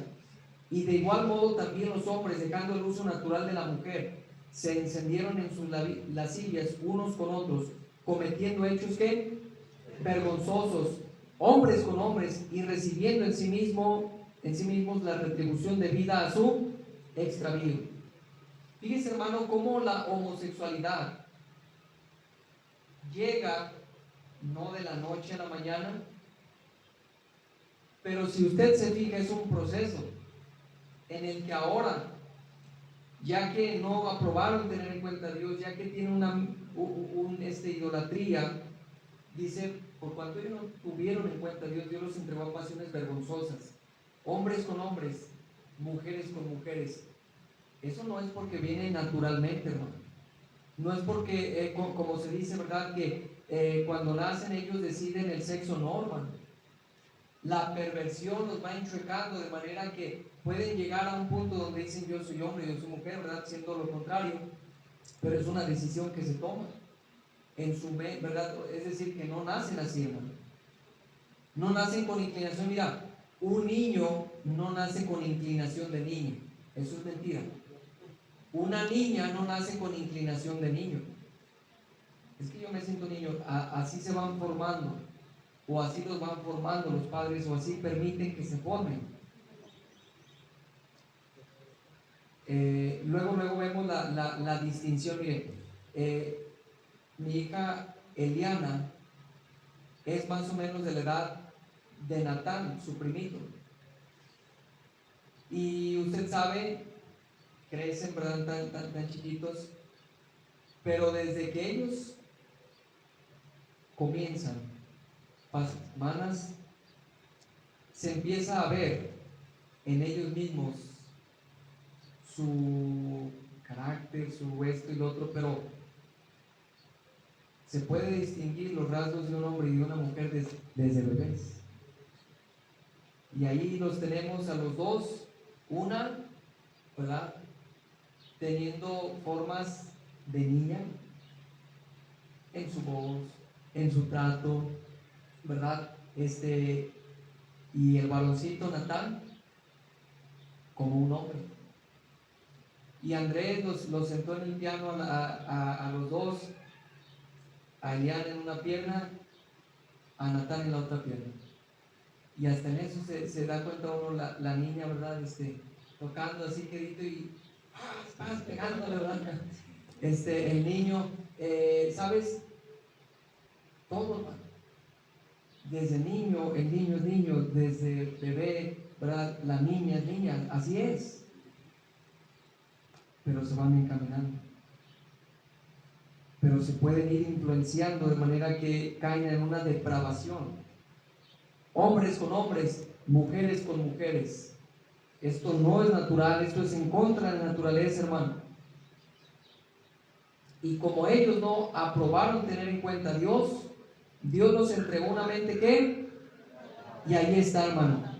Y de igual modo también los hombres, dejando el uso natural de la mujer, se encendieron en sus lascivias unos con otros, cometiendo hechos que vergonzosos, hombres con hombres, y recibiendo en sí mismos la retribución debida a su extravío. Fíjese, hermano, cómo la homosexualidad llega no de la noche a la mañana, pero si usted se fija es un proceso en el que ahora, ya que no aprobaron tener en cuenta a Dios, ya que tienen una idolatría, dice, por cuanto ellos no tuvieron en cuenta a Dios, Dios los entregó a pasiones vergonzosas, hombres con hombres, mujeres con mujeres. Eso no es porque viene naturalmente, hermano. No es porque, como se dice, ¿verdad? Que cuando nacen ellos deciden el sexo, no, hermano. La perversión los va enchuecando de manera que pueden llegar a un punto donde dicen yo soy hombre, yo soy mujer, ¿verdad? Siendo lo contrario, pero es una decisión que se toma en su mente, ¿verdad? Es decir, que no nacen así, hermano. No nacen con inclinación. Mira, un niño no nace con inclinación de niño. Eso es mentira. Una niña no nace con inclinación de niño. Es que yo me siento niño. Así se van formando, o así los van formando los padres, o así permiten que se formen. Luego vemos la distinción. Mire, mi hija Eliana es más o menos de la edad de Natán, su primito. Y usted sabe, crecen, ¿verdad? Tan chiquitos, pero desde que ellos comienzan, semanas, se empieza a ver en ellos mismos su carácter, su esto y lo otro, pero se puede distinguir los rasgos de un hombre y de una mujer desde bebés. Y ahí los tenemos a los dos, una, ¿verdad? Teniendo formas de niña en su voz, en su trato, ¿verdad? Y el varoncito Natán como un hombre. Y Andrés los sentó en el piano a los dos, a Elian en una pierna, a Natán en la otra pierna. Y hasta en eso se da cuenta uno la niña, ¿verdad? Tocando así quedito y estás pegándole, ¿verdad? El niño, ¿sabes? Todo, hermano. Desde niño, el niño es niño, desde bebé, ¿verdad? La niña es niña, así es. Pero se van encaminando. Pero se pueden ir influenciando de manera que caen en una depravación. Hombres con hombres, mujeres con mujeres. Esto no es natural, esto es en contra de la naturaleza, hermano. Y como ellos no aprobaron tener en cuenta a Dios, Dios los entregó una mente que, y ahí está, hermano.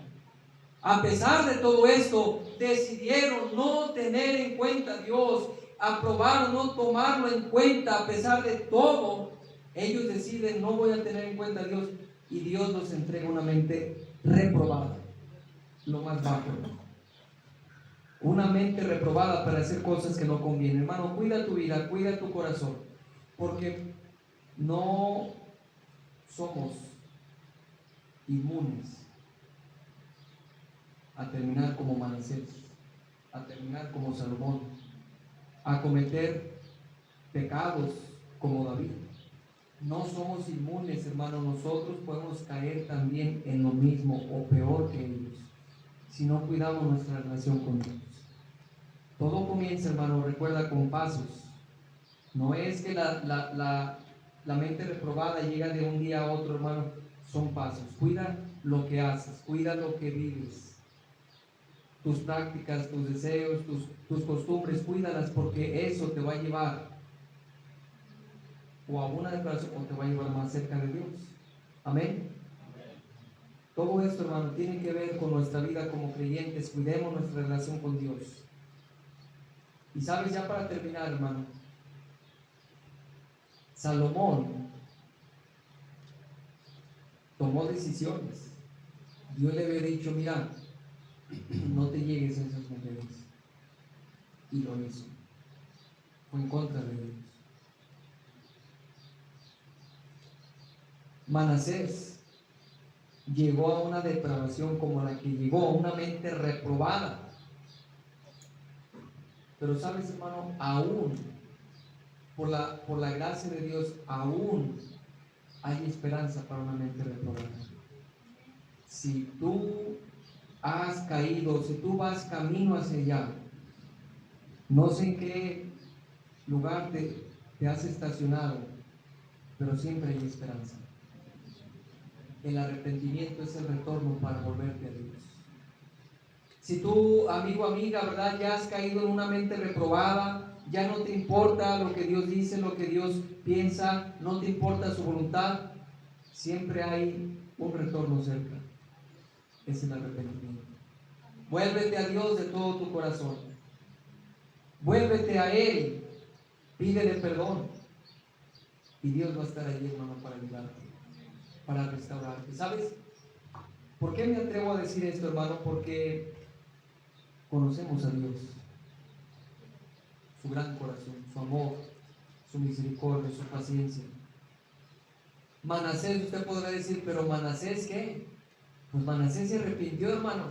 A pesar de todo esto, decidieron no tener en cuenta a Dios, aprobaron no tomarlo en cuenta. A pesar de todo, ellos deciden no voy a tener en cuenta a Dios, y Dios los entrega una mente reprobada, lo más bajo, una mente reprobada para hacer cosas que no convienen. Hermano, cuida tu vida, cuida tu corazón, porque no somos inmunes a terminar como Manasés, a terminar como Salomón, a cometer pecados como David. No somos inmunes, hermano. Nosotros podemos caer también en lo mismo o peor que ellos si no cuidamos nuestra relación con Dios. Todo comienza, hermano, recuerda, con pasos. No es que la mente reprobada llega de un día a otro, hermano. Son pasos. Cuida lo que haces, cuida lo que vives, tus prácticas, tus deseos, tus costumbres, cuídalas, porque eso te va a llevar o a una declaración o te va a llevar más cerca de Dios. Amén. Todo esto, hermano, tiene que ver con nuestra vida como creyentes. Cuidemos nuestra relación con Dios. Y sabes, ya para terminar, hermano, Salomón tomó decisiones. Dios le había dicho, mira, no te llegues a esas mujeres. Y lo hizo. Fue en contra de Dios. Manasés llegó a una depravación como la que llegó, a una mente reprobada. Pero sabes, hermano, aún por la gracia de Dios, aún hay esperanza para una mente reprobada. Si tú has caído, si tú vas camino hacia allá, no sé en qué lugar te has estacionado, pero siempre hay esperanza. El arrepentimiento es el retorno para volverte a Dios. Si tú, amigo, amiga, ¿verdad? Ya has caído en una mente reprobada, ya no te importa lo que Dios dice, lo que Dios piensa, no te importa su voluntad, siempre hay un retorno cerca. Es el arrepentimiento. Vuélvete a Dios de todo tu corazón. Vuélvete a Él. Pídele perdón. Y Dios va a estar allí, hermano, para ayudarte, para restaurarte. ¿Sabes por qué me atrevo a decir esto, hermano? Porque conocemos a Dios, su gran corazón, su amor, su misericordia, su paciencia. Manasés, usted podrá decir, pero Manasés, ¿qué? Pues Manasés se arrepintió, hermano.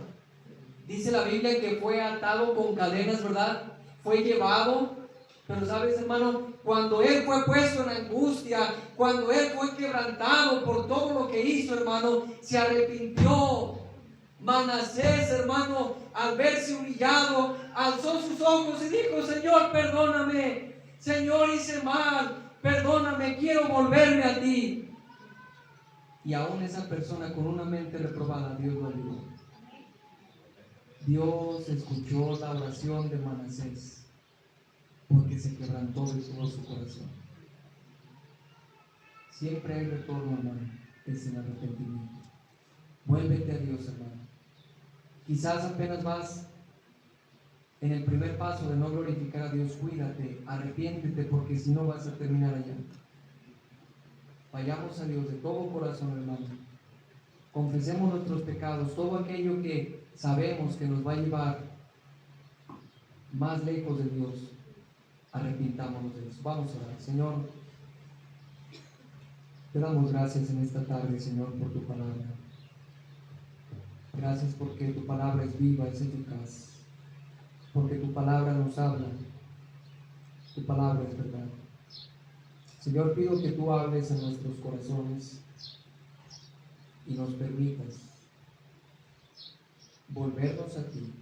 Dice la Biblia que fue atado con cadenas, ¿verdad? Fue llevado, pero sabes, hermano, cuando él fue puesto en angustia, cuando él fue quebrantado por todo lo que hizo, hermano, se arrepintió. Manasés, hermano, al verse humillado, alzó sus ojos y dijo: Señor, perdóname, Señor, hice mal, perdóname, quiero volverme a ti. Y aún esa persona con una mente reprobada, Dios lo ayudó. Dios escuchó la oración de Manasés porque se quebrantó de todo su corazón. Siempre hay retorno, hermano, es el arrepentimiento. Vuélvete a Dios, hermano. Quizás apenas vas en el primer paso de no glorificar a Dios. Cuídate, arrepiéntete, porque si no vas a terminar allá. Vayamos a Dios de todo corazón, hermano. Confesemos nuestros pecados, todo aquello que sabemos que nos va a llevar más lejos de Dios. Arrepintámonos de eso. Vamos a orar. Señor, te damos gracias en esta tarde, Señor, por tu palabra. Gracias porque tu palabra es viva, es eficaz. Porque tu palabra nos habla. Tu palabra es verdad. Señor, pido que tú hables en nuestros corazones y nos permitas volvernos a ti.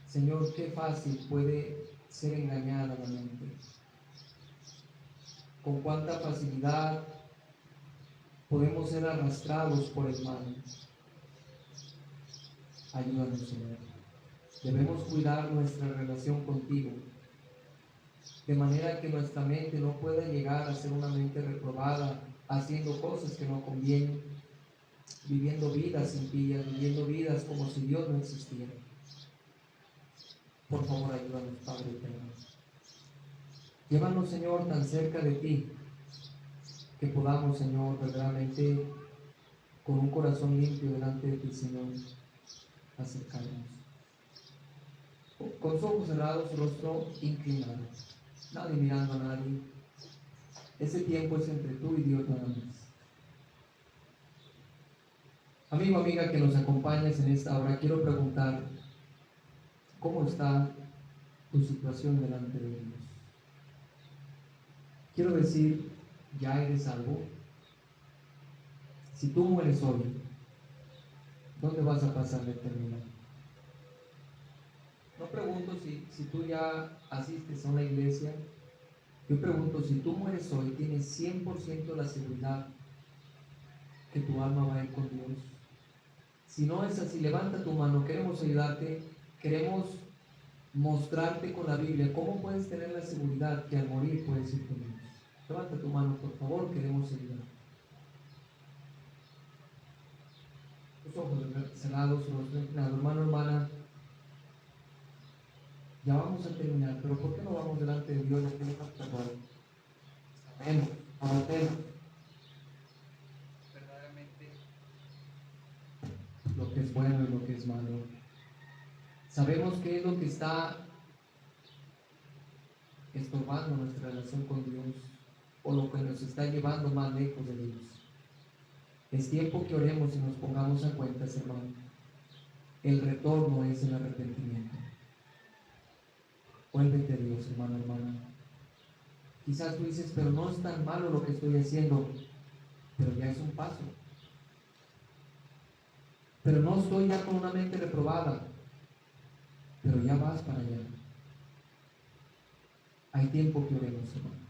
Señor, qué fácil puede ser engañada la mente. Con cuánta facilidad podemos ser arrastrados por el mal. Ayúdanos, Señor. Debemos cuidar nuestra relación contigo, de manera que nuestra mente no pueda llegar a ser una mente reprobada, haciendo cosas que no convienen, viviendo vidas impías, viviendo vidas como si Dios no existiera. Por favor, ayúdanos, Padre eterno. Llévanos, Señor, tan cerca de ti, que podamos, Señor, verdaderamente, con un corazón limpio delante de ti, Señor, acercarnos. Con sus ojos cerrados, su rostro inclinado, nadie mirando a nadie. Ese tiempo es entre tú y Dios nada más. Amigo, amiga que nos acompañas en esta hora, quiero preguntar, ¿cómo está tu situación delante de Dios? Quiero decir, ¿ya eres salvo? Si tú mueres hoy, ¿dónde vas a pasar la eternidad? No pregunto si tú ya asistes a una iglesia. Yo pregunto, si tú mueres hoy, ¿tienes 100% la seguridad que tu alma va a ir con Dios? Si no es así, levanta tu mano, queremos ayudarte, queremos mostrarte con la Biblia cómo puedes tener la seguridad que al morir puedes ir con Dios. Levanta tu mano, por favor, queremos ayudar. Los ojos cerrados, los inclinados. Hermano, hermana, ya vamos a terminar, pero ¿por qué no vamos delante de Dios y le pedimos perdón? Sabemos, conocemos verdaderamente lo que es bueno y lo que es malo. Sabemos qué es lo que está estorbando nuestra relación con Dios. o lo que nos está llevando más lejos de Dios. Es tiempo que oremos y nos pongamos a cuentas, hermano. El retorno es el arrepentimiento. Vuélvete a Dios, hermano, hermana. Quizás tú dices, pero no es tan malo lo que estoy haciendo, pero ya es un paso. Pero no estoy ya con una mente reprobada, pero ya vas para allá. Hay tiempo que oremos, hermano.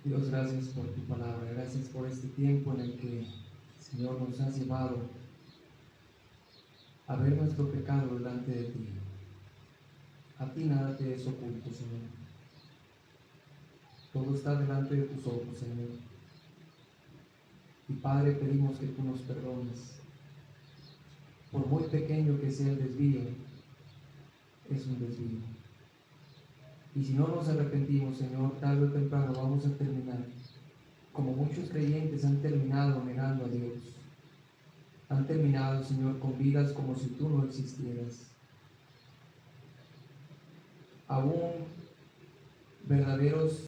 Dios, gracias por tu palabra, gracias por este tiempo en el que, Señor, nos has llevado a ver nuestro pecado delante de ti. A ti nada te es oculto, Señor. Todo está delante de tus ojos, Señor. Y Padre, pedimos que tú nos perdones. Por muy pequeño que sea el desvío, es un desvío. Y si no nos arrepentimos, Señor, tarde o temprano vamos a terminar como muchos creyentes han terminado negando a Dios. Han terminado, Señor, con vidas como si tú no existieras. Aún verdaderos